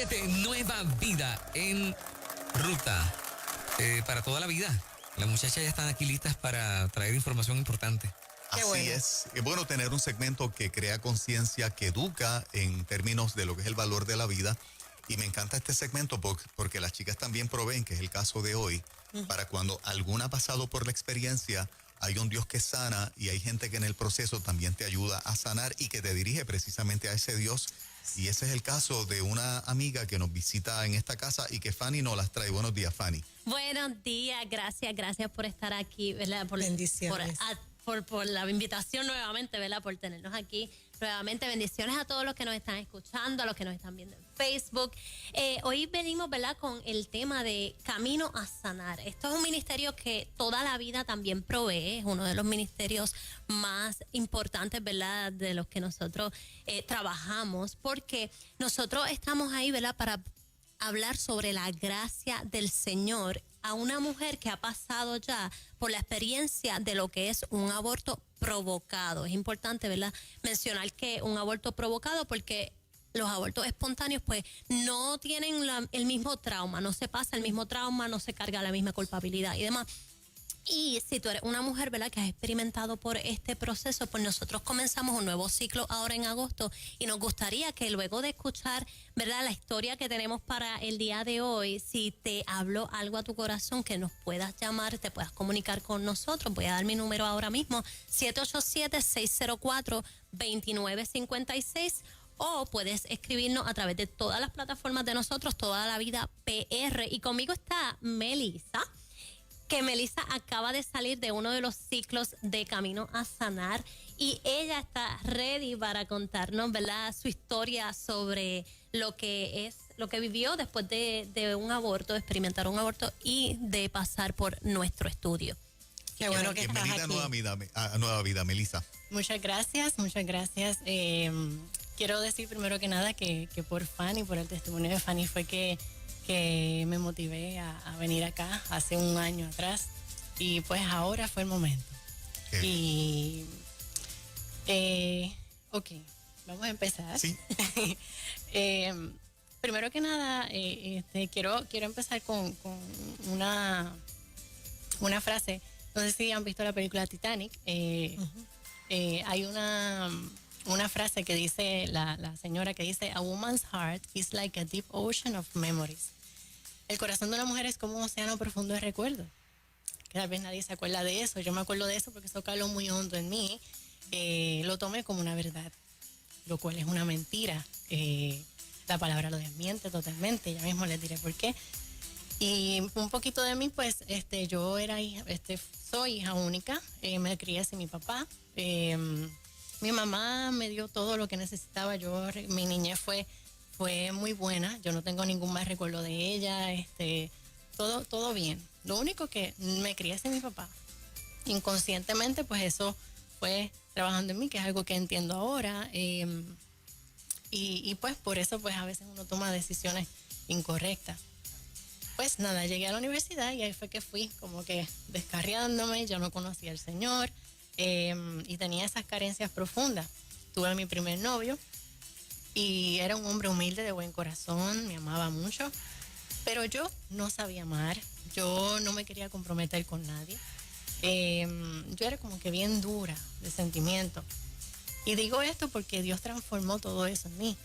7, Nueva Vida en ruta para toda la vida. Las muchachas ya están aquí listas para traer información importante. Así es. Es bueno tener un segmento que crea conciencia, que educa en términos de lo que es el valor de la vida. Y me encanta este segmento porque las chicas también proveen, que es el caso de hoy, para cuando alguna ha pasado por la experiencia, hay un Dios que sana y hay gente que en el proceso también te ayuda a sanar y que te dirige precisamente a ese Dios. Y ese es el caso de una amiga que nos visita en esta casa y que Fanny nos las trae. Buenos días, Fanny. Buenos días, gracias por estar aquí, ¿verdad? Bendiciones. Por la invitación nuevamente, ¿verdad? Por tenernos aquí nuevamente. Bendiciones a todos los que nos están escuchando, a los que nos están viendo en Facebook. Hoy venimos, ¿verdad? Con el tema de Camino a Sanar. Esto es un ministerio que toda la vida también provee. Es uno de los ministerios más importantes, ¿verdad? De los que nosotros trabajamos, porque nosotros estamos ahí, ¿verdad? Para hablar sobre la gracia del Señor a una mujer que ha pasado ya por la experiencia de lo que es un aborto provocado. Es importante, ¿verdad?, mencionar que un aborto provocado, porque los abortos espontáneos pues no tienen el mismo trauma, no se pasa el mismo trauma, no se carga la misma culpabilidad y demás. Y si tú eres una mujer, ¿verdad?, que has experimentado por este proceso, pues nosotros comenzamos un nuevo ciclo ahora en agosto y nos gustaría que luego de escuchar, ¿verdad?, la historia que tenemos para el día de hoy, si te habló algo a tu corazón, que nos puedas llamar, te puedas comunicar con nosotros. Voy a dar mi número ahora mismo, 787-604-2956, o puedes escribirnos a través de todas las plataformas de nosotros, Toda la Vida PR. Y conmigo está Melissa, que Melissa acaba de salir de uno de los ciclos de Camino a Sanar y ella está ready para contarnos, ¿verdad?, su historia sobre lo que vivió después de un aborto, de experimentar un aborto y de pasar por nuestro estudio. Qué bueno que estás Bienvenida aquí. a Nueva Vida, Melissa. Muchas gracias. Quiero decir primero que nada que por Fanny, por el testimonio de Fanny, fue que me motivé a venir acá hace un año atrás y pues ahora fue el momento. Y ok, vamos a empezar. Sí. Primero que nada, quiero empezar con una frase. No sé si han visto la película Titanic. Hay una frase que dice la señora, que dice: "A woman's heart is like a deep ocean of memories". El corazón de una mujer es como un océano profundo de recuerdos. Que tal vez nadie se acuerda de eso. Yo me acuerdo de eso porque eso caló muy hondo en mí. Lo tomé como una verdad, lo cual es una mentira. La palabra lo desmiente totalmente. Ya mismo les diré por qué. Y un poquito de mí, pues, yo era soy hija única. Me crié sin mi papá. Mi mamá me dio todo lo que necesitaba. Mi niñez fue muy buena. Yo no tengo ningún mal recuerdo de ella. Todo bien. Lo único que me crié sin mi papá. Inconscientemente, pues eso fue trabajando en mí, que es algo que entiendo ahora. Y pues por eso, pues a veces uno toma decisiones incorrectas. Pues nada, llegué a la universidad y ahí fue que fui como que descarriándome. Yo no conocía al Señor. Y tenía esas carencias profundas. Tuve a mi primer novio y era un hombre humilde, de buen corazón, me amaba mucho, pero yo no sabía amar, yo no me quería comprometer con nadie. Yo era como que bien dura de sentimiento, y digo esto porque Dios transformó todo eso en mí.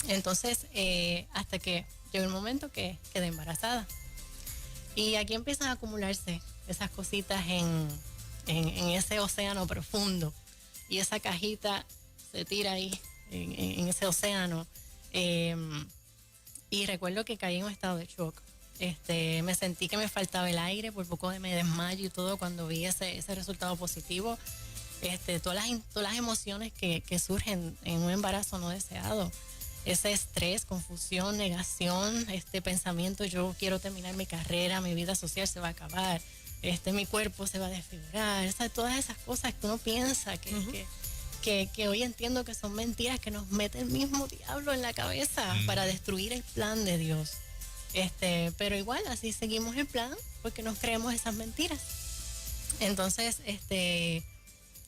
Entonces hasta que llegó el momento que quedé embarazada, y aquí empiezan a acumularse esas cositas en ese océano profundo, y esa cajita se tira ahí en ese océano. Y recuerdo que caí en un estado de shock. Me sentí que me faltaba el aire, por poco me desmayo y todo cuando vi ese resultado positivo. Todas las emociones que surgen en un embarazo no deseado, ese estrés, confusión, negación, pensamiento: yo quiero terminar mi carrera, mi vida social se va a acabar, mi cuerpo se va a desfigurar, todas esas cosas que uno piensa que hoy entiendo que son mentiras, que nos mete el mismo diablo en la cabeza para destruir el plan de Dios. Pero igual así seguimos el plan porque nos creemos esas mentiras. Entonces,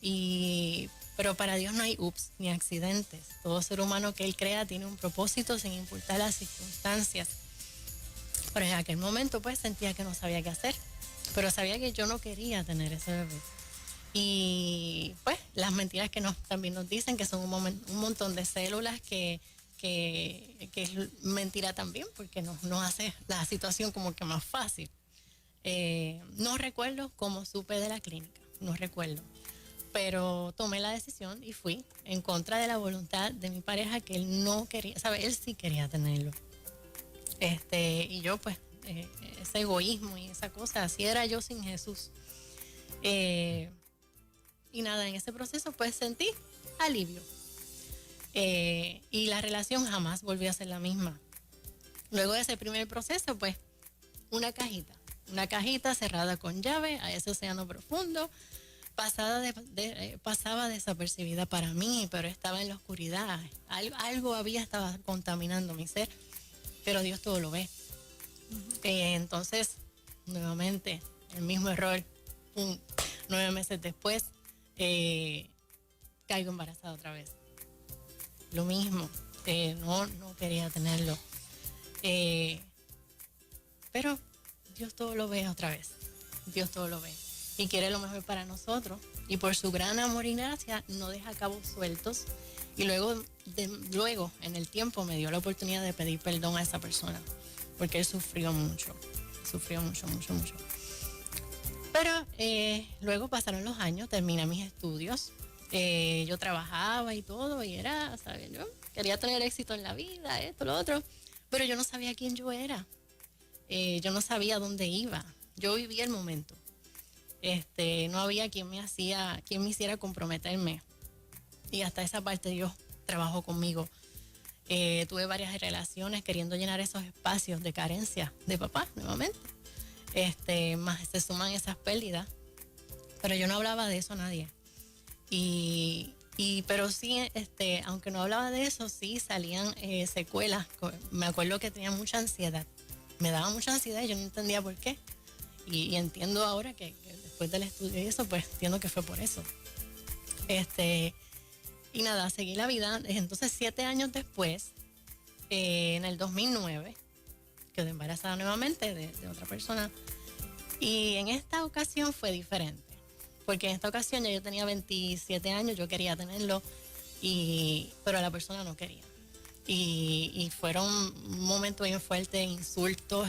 y Pero para Dios no hay ups ni accidentes. Todo ser humano que Él crea tiene un propósito sin importar las circunstancias. Pero en aquel momento pues sentía que no sabía qué hacer. Pero sabía que yo no quería tener ese bebé. Y pues las mentiras que también nos dicen que son un montón de células que es mentira también, porque nos hace la situación como que más fácil. No recuerdo cómo supe de la clínica, no recuerdo. Pero tomé la decisión y fui en contra de la voluntad de mi pareja, que él no quería, ¿sabe? Él sí quería tenerlo. Y yo pues, ese egoísmo y esa cosa, así era yo sin Jesús. Y nada, en ese proceso pues sentí alivio. Y la relación jamás volvió a ser la misma. Luego de ese primer proceso, pues, una cajita cerrada con llave a ese océano profundo, pasaba desapercibida para mí, pero estaba en la oscuridad. Algo estaba contaminando mi ser, pero Dios todo lo ve. Entonces, nuevamente, el mismo error, 9 meses después, caigo embarazada otra vez. Lo mismo, no quería tenerlo. Pero Dios todo lo ve otra vez. Dios todo lo ve. Y quiere lo mejor para nosotros. Y por su gran amor y gracia no deja cabos sueltos. Y luego, en el tiempo, me dio la oportunidad de pedir perdón a esa persona. Porque él sufrió mucho. Sufrió mucho, mucho, mucho. Pero luego pasaron los años, terminé mis estudios. Yo trabajaba y todo, y era, ¿sabes? Yo quería tener éxito en la vida, esto, lo otro, pero yo no sabía quién yo era. Yo no sabía dónde iba. Yo vivía el momento. No había quien me hiciera comprometerme. Y hasta esa parte Dios trabajó conmigo. Tuve varias relaciones queriendo llenar esos espacios de carencia de papá, nuevamente. Más se suman esas pérdidas. Pero yo no hablaba de eso a nadie. Pero sí, aunque no hablaba de eso, sí salían secuelas. Me acuerdo que tenía mucha ansiedad. Me daba mucha ansiedad y yo no entendía por qué. Y entiendo ahora que después del estudio y eso, pues entiendo que fue por eso. Y nada, seguí la vida. Entonces, 7 años después, en el 2009, quedé embarazada nuevamente de otra persona. Y en esta ocasión fue diferente. Porque en esta ocasión ya yo tenía 27 años, yo quería tenerlo, pero la persona no quería. Y fueron un momento bien fuerte, insultos,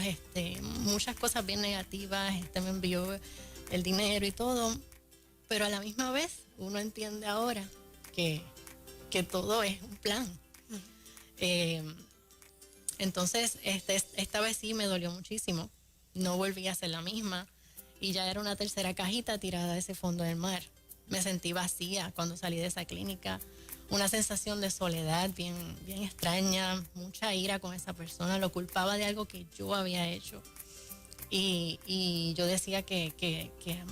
muchas cosas bien negativas. Me envió el dinero y todo, pero a la misma vez uno entiende ahora que todo es un plan. Entonces, esta vez sí me dolió muchísimo. No volví a ser la misma. Y ya era una tercera cajita tirada a ese fondo del mar. Me sentí vacía cuando salí de esa clínica. Una sensación de soledad bien, bien extraña, mucha ira con esa persona. Lo culpaba de algo que yo había hecho. Y yo decía que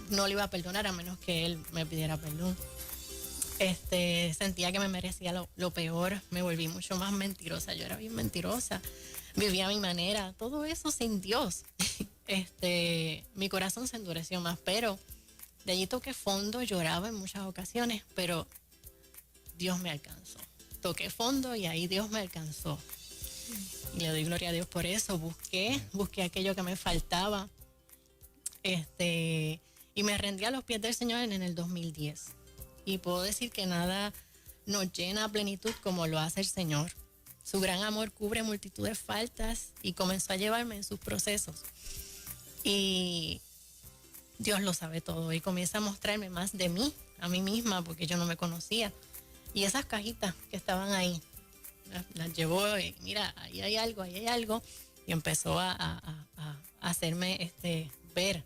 no le iba a perdonar a menos que él me pidiera perdón. Sentía que me merecía lo peor. Me volví mucho más mentirosa. Yo era bien mentirosa. Vivía a mi manera. Todo eso sin Dios. Mi corazón se endureció más, pero de allí toqué fondo, lloraba en muchas ocasiones, pero Dios me alcanzó. Toqué fondo y ahí Dios me alcanzó. Y le doy gloria a Dios por eso. Busqué aquello que me faltaba. Y me rendí a los pies del Señor en el 2010. Y puedo decir que nada nos llena a plenitud como lo hace el Señor. Su gran amor cubre multitud de faltas y comenzó a llevarme en sus procesos. Y Dios lo sabe todo y comienza a mostrarme más de mí, a mí misma, porque yo no me conocía. Y esas cajitas que estaban ahí, las llevó y mira, ahí hay algo. Y empezó a hacerme ver.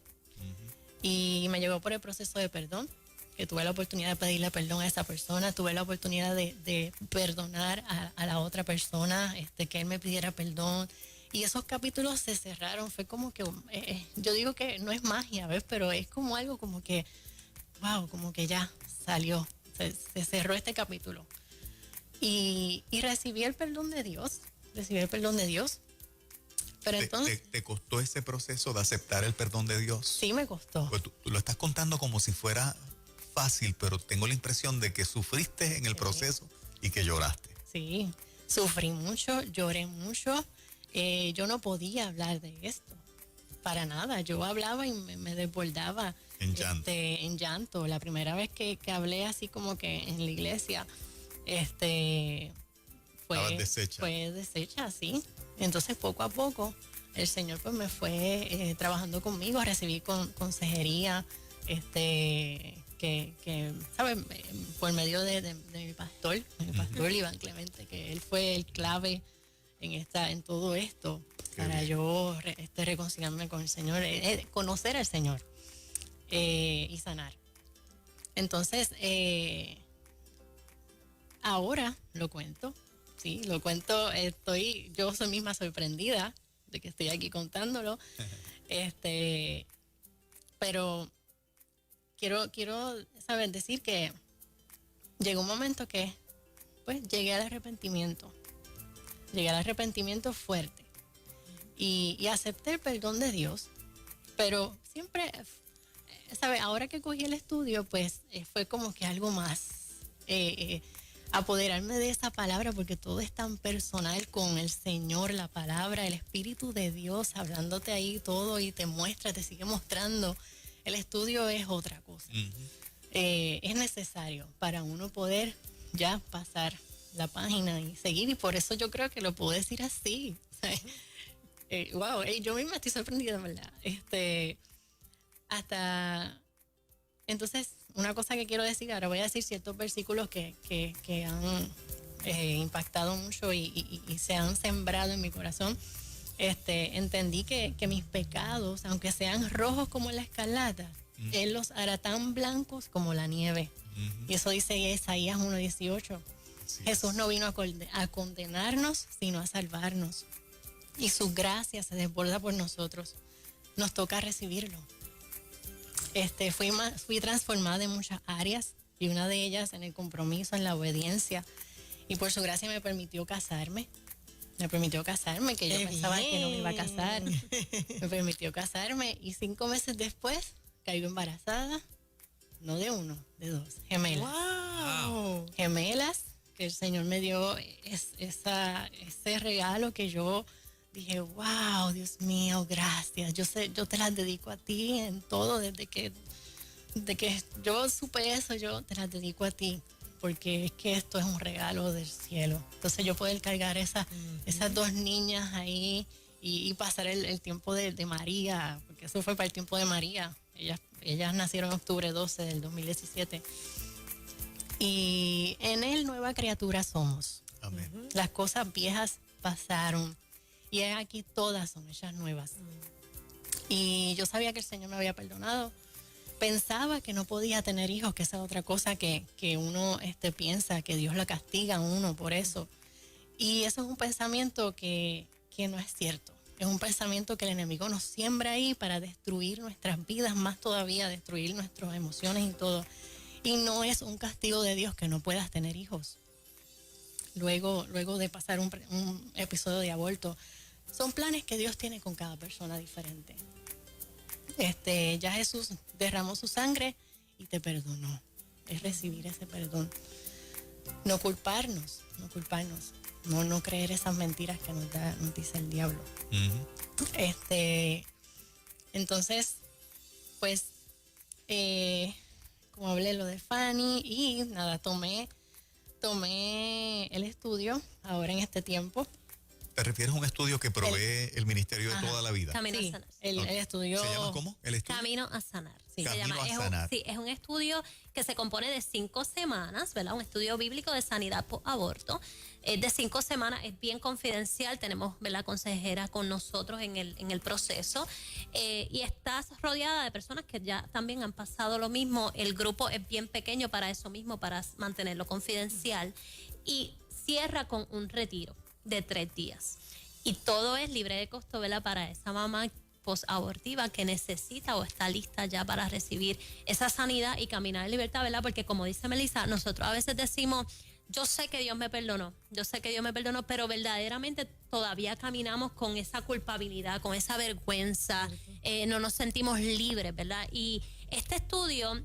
Y me llevó por el proceso de perdón, que tuve la oportunidad de pedirle perdón a esa persona, tuve la oportunidad de perdonar a la otra persona, que él me pidiera perdón. Y esos capítulos se cerraron, fue como que, yo digo que no es magia, ¿ves? Pero es como algo como que, wow, como que ya salió, se cerró este capítulo. Y recibí el perdón de Dios, Pero entonces, ¿Te costó ese proceso de aceptar el perdón de Dios? Sí, me costó. Pues tú lo estás contando como si fuera fácil, pero tengo la impresión de que sufriste en el proceso y que lloraste. Sí, sufrí mucho, lloré mucho. Yo no podía hablar de esto, para nada. Yo hablaba y me desbordaba En llanto. en llanto. La primera vez que hablé así como que en la iglesia, Estabas deshecha. fue deshecha, sí. Entonces poco a poco el Señor pues me fue trabajando conmigo, recibí consejería, que ¿sabes? Por medio de mi pastor, el pastor Iván Clemente, que él fue el clave en todo esto, Qué para bien. yo reconciliarme con el Señor, conocer al Señor y sanar. Entonces, ahora lo cuento, sí, lo cuento, yo soy misma sorprendida de que estoy aquí contándolo, pero quiero saber, decir que llegó un momento que, pues, llegué al arrepentimiento fuerte y acepté el perdón de Dios, pero siempre, ¿sabes? Ahora que cogí el estudio, pues, fue como que algo más, apoderarme de esa palabra, porque todo es tan personal con el Señor, la palabra, el Espíritu de Dios hablándote ahí todo y te muestra, te sigue mostrando. El estudio es otra cosa. Es necesario para uno poder ya pasar la página y seguir, y por eso yo creo que lo puedo decir así. Wow, yo misma estoy sorprendida, ¿verdad? Hasta entonces, una cosa que quiero decir, ahora voy a decir ciertos versículos que han impactado mucho y se han sembrado en mi corazón. Entendí que mis pecados, aunque sean rojos como la escarlata, Él los hará tan blancos como la nieve. Y eso dice Isaías 1:18. Sí. Jesús no vino a condenarnos, sino a salvarnos. Y su gracia se desborda por nosotros. Nos toca recibirlo. Fui transformada en muchas áreas, y una de ellas en el compromiso, en la obediencia. Y por su gracia me permitió casarme. Que yo pensaba que no me iba a casar. Me permitió casarme, y 5 meses después caigo embarazada, no de uno, de 2, gemelas. ¡Wow! Gemelas, que el Señor me dio ese regalo que yo dije, wow, Dios mío, gracias. Yo te las dedico a ti en todo, desde que yo supe eso, yo te las dedico a ti, porque es que esto es un regalo del cielo. Entonces yo poder cargar esas 2 niñas ahí y pasar el tiempo de María, porque eso fue para el tiempo de María. Ellas nacieron en octubre 12 del 2017. Y en Él nueva criatura somos. Amén. Las cosas viejas pasaron y aquí todas son hechas nuevas. Y yo sabía que el Señor me había perdonado. Pensaba que no podía tener hijos, que esa es otra cosa que uno piensa, que Dios la castiga a uno por eso. Y eso es un pensamiento que no es cierto. Es un pensamiento que el enemigo nos siembra ahí para destruir nuestras vidas, más todavía destruir nuestras emociones y todo. Y no es un castigo de Dios que no puedas tener hijos. Luego de pasar un episodio de aborto, son planes que Dios tiene con cada persona diferente. Ya Jesús derramó su sangre y te perdonó. Es recibir ese perdón. No culparnos. No creer esas mentiras que nos dice el diablo. Entonces, pues, como hablé lo de Fanny, y nada, tomé el estudio ahora en este tiempo. ¿Te refieres a un estudio que provee el ministerio de Ajá. toda la vida? Camino Sí, a sanar. el estudio. ¿Se llama cómo? ¿El estudio? Camino a sanar. Sí, Camino se llama. a sanar. Es un estudio que se compone de 5 semanas, ¿verdad? Un estudio bíblico de sanidad por aborto. Es de 5 semanas, es bien confidencial. Tenemos, ¿verdad?, consejera con nosotros en el proceso. Y estás rodeada de personas que ya también han pasado lo mismo. El grupo es bien pequeño para eso mismo, para mantenerlo confidencial. Y cierra con un retiro de 3 días. Y todo es libre de costo, ¿verdad?, para esa mamá posabortiva que necesita o está lista ya para recibir esa sanidad y caminar en libertad, ¿verdad? Porque como dice Melissa, nosotros a veces decimos, yo sé que Dios me perdonó, pero verdaderamente todavía caminamos con esa culpabilidad, con esa vergüenza, no nos sentimos libres, ¿verdad? Y este estudio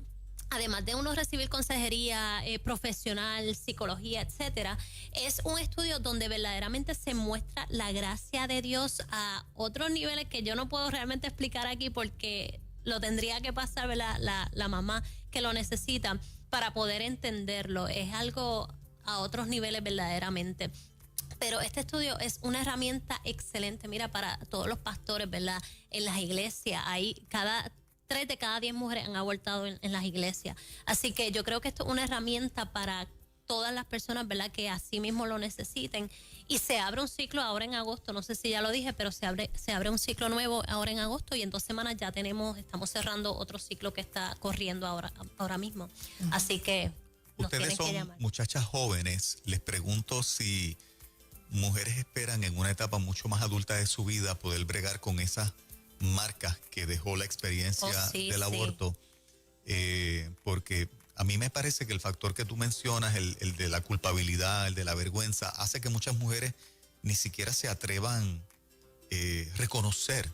además de uno recibir consejería profesional, psicología, etcétera, es un estudio donde verdaderamente se muestra la gracia de Dios a otros niveles que yo no puedo realmente explicar aquí porque lo tendría que pasar, ¿verdad? La mamá que lo necesita para poder entenderlo. Es algo a otros niveles verdaderamente. Pero este estudio es una herramienta excelente, mira, para todos los pastores, ¿verdad? En las iglesias, hay 3 de cada 10 mujeres han abortado en las iglesias. Así que yo creo que esto es una herramienta para todas las personas, ¿verdad? Que así mismo lo necesiten. Y se abre un ciclo ahora en agosto, no sé si ya lo dije, pero se abre un ciclo nuevo ahora en agosto y en 2 semanas ya estamos cerrando otro ciclo que está corriendo ahora mismo. Así que nos Ustedes tienen que son llamar. muchachas jóvenes. Les pregunto si mujeres esperan en una etapa mucho más adulta de su vida poder bregar con esas marcas que dejó la experiencia Sí, del sí. aborto, porque a mí me parece que el factor que tú mencionas, el de la culpabilidad, el de la vergüenza, hace que muchas mujeres ni siquiera se atrevan reconocer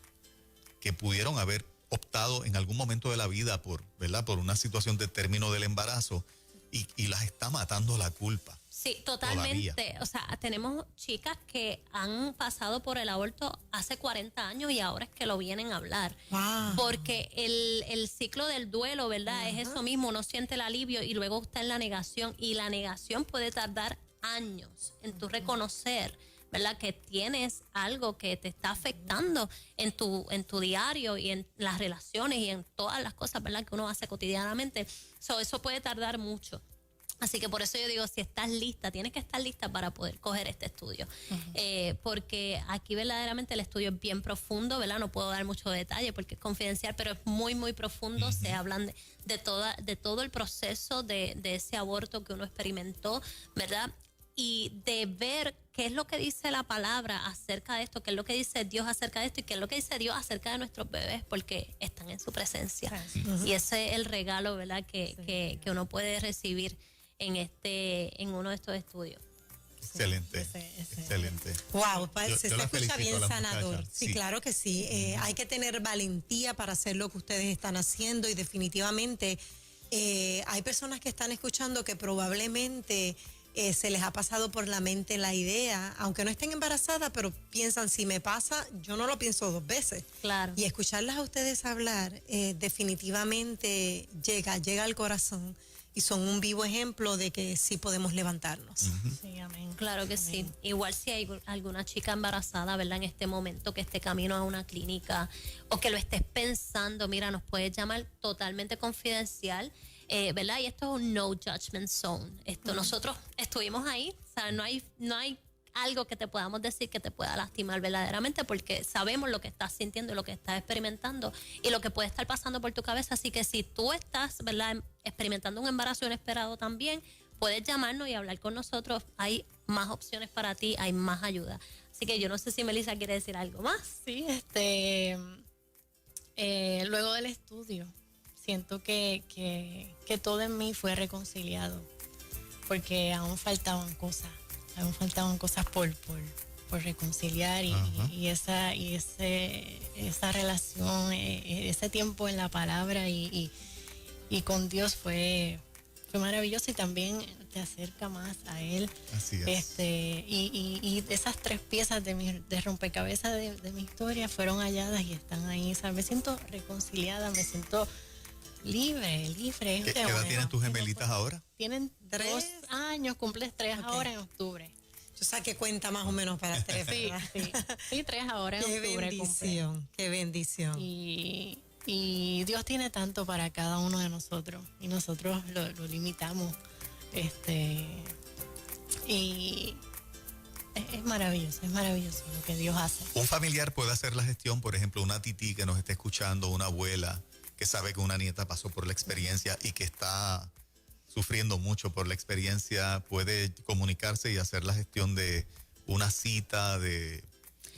que pudieron haber optado en algún momento de la vida ¿verdad? Por una situación de término del embarazo y las está matando la culpa. Sí, totalmente. Todavía. O sea, tenemos chicas que han pasado por el aborto hace 40 años y ahora es que lo vienen a hablar. Wow. Porque el ciclo del duelo, ¿verdad? Es eso mismo, uno siente el alivio y luego está en la negación. Y la negación puede tardar años en tu reconocer, ¿verdad? Que tienes algo que te está afectando en tu diario y en las relaciones y en todas las cosas, ¿verdad? Que uno hace cotidianamente. Eso puede tardar mucho. Así que por eso yo digo, si estás lista, tienes que estar lista para poder coger este estudio. Porque aquí verdaderamente el estudio es bien profundo, ¿verdad? No puedo dar mucho detalle porque es confidencial, pero es muy, muy profundo. Se hablan de todo el proceso de ese aborto que uno experimentó, ¿verdad? Y de ver qué es lo que dice la palabra acerca de esto, qué es lo que dice Dios acerca de esto y qué es lo que dice Dios acerca de nuestros bebés, porque están en su presencia. Y ese es el regalo, ¿verdad? Que uno puede recibir en uno de estos estudios. Excelente, excelente. Wow, Yo se las escucha felicito a bien las sanador. muchachas, Sí, sí. claro que sí. Hay que tener valentía para hacer lo que ustedes están haciendo y definitivamente hay personas que están escuchando que probablemente se les ha pasado por la mente la idea, aunque no estén embarazadas, pero piensan, si me pasa, yo no lo pienso 2 veces. Claro. Y escucharlas a ustedes hablar definitivamente llega al corazón y son un vivo ejemplo de que sí podemos levantarnos. Sí, amén. Claro que sí. Igual si hay alguna chica embarazada, ¿verdad? En este momento que esté camino a una clínica o que lo estés pensando, mira, nos puedes llamar totalmente confidencial, ¿verdad? Y esto es un no judgment zone. Nosotros estuvimos ahí, o sea, no hay algo que te podamos decir que te pueda lastimar verdaderamente porque sabemos lo que estás sintiendo y lo que estás experimentando y lo que puede estar pasando por tu cabeza. Así que si tú estás, ¿verdad?, experimentando un embarazo inesperado también, puedes llamarnos y hablar con nosotros. Hay más opciones para ti, hay más ayuda. Así que yo no sé si Melissa quiere decir algo más. Sí, luego del estudio, siento que todo en mí fue reconciliado, porque aún faltaban cosas por reconciliar y esa relación, ese tiempo en la palabra y con Dios fue maravilloso y también te acerca más a Él. Así es. Y esas 3 piezas de rompecabezas de mi historia fueron halladas y están ahí. ¿Sabes? Me siento reconciliada, me siento libre. ¿Qué edad tienen tus gemelitas ahora? Tienen 3 2 años, cumples 3 ahora en octubre. Yo saqué cuenta más o menos para 3, ¿verdad? Sí, 3 ahora en Qué octubre. bendición, qué bendición. Y Dios tiene tanto para cada uno de nosotros y nosotros lo limitamos. Y es maravilloso lo que Dios hace. Un familiar puede hacer la gestión, por ejemplo, una tití que nos esté escuchando, una abuela que sabe que una nieta pasó por la experiencia y que está sufriendo mucho por la experiencia, puede comunicarse y hacer la gestión de una cita, de...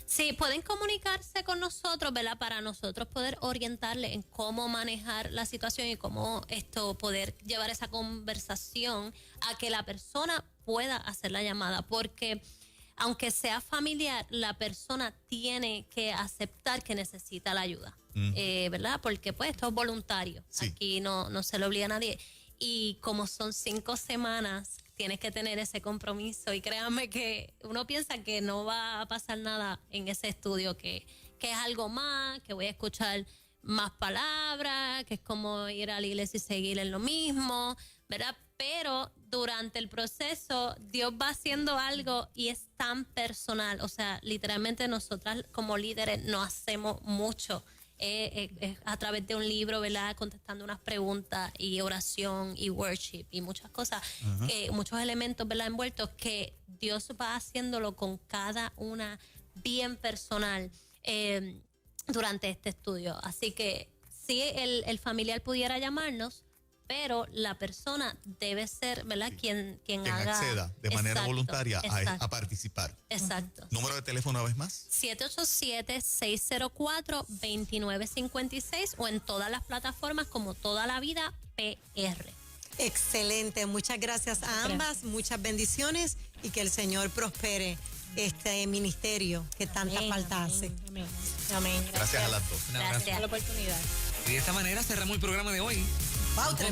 Sí, pueden comunicarse con nosotros, ¿verdad? Para nosotros poder orientarle en cómo manejar la situación y cómo poder llevar esa conversación a que la persona pueda hacer la llamada. Porque aunque sea familiar, la persona tiene que aceptar que necesita la ayuda, ¿verdad? Porque pues esto es voluntario, Sí. aquí no se le obliga a nadie. Y como son 5 semanas, tienes que tener ese compromiso y créanme que uno piensa que no va a pasar nada en ese estudio, que es algo más, que voy a escuchar más palabras, que es como ir a la iglesia y seguir en lo mismo, ¿verdad? Pero durante el proceso Dios va haciendo algo y es tan personal, o sea, literalmente nosotras como líderes no hacemos mucho. A través de un libro, ¿verdad? Contestando unas preguntas y oración y worship y muchas cosas, muchos elementos, ¿verdad? Envueltos que Dios va haciéndolo con cada una bien personal durante este estudio. Así que sí, el familiar pudiera llamarnos, pero la persona debe ser, ¿verdad? Quien haga... acceda de manera Exacto, voluntaria exacto. a participar. Exacto. Número de teléfono una vez más. 787-604-2956 o en todas las plataformas como Toda la Vida PR. Excelente, muchas gracias a ambas, muchas bendiciones y que el Señor prospere este ministerio que tanta Amén, falta amén. hace. Amén. Amén. Gracias a las dos. Un abrazo. Gracias. por la oportunidad. Y de esta manera cerramos el programa de hoy. Wow, tremendo.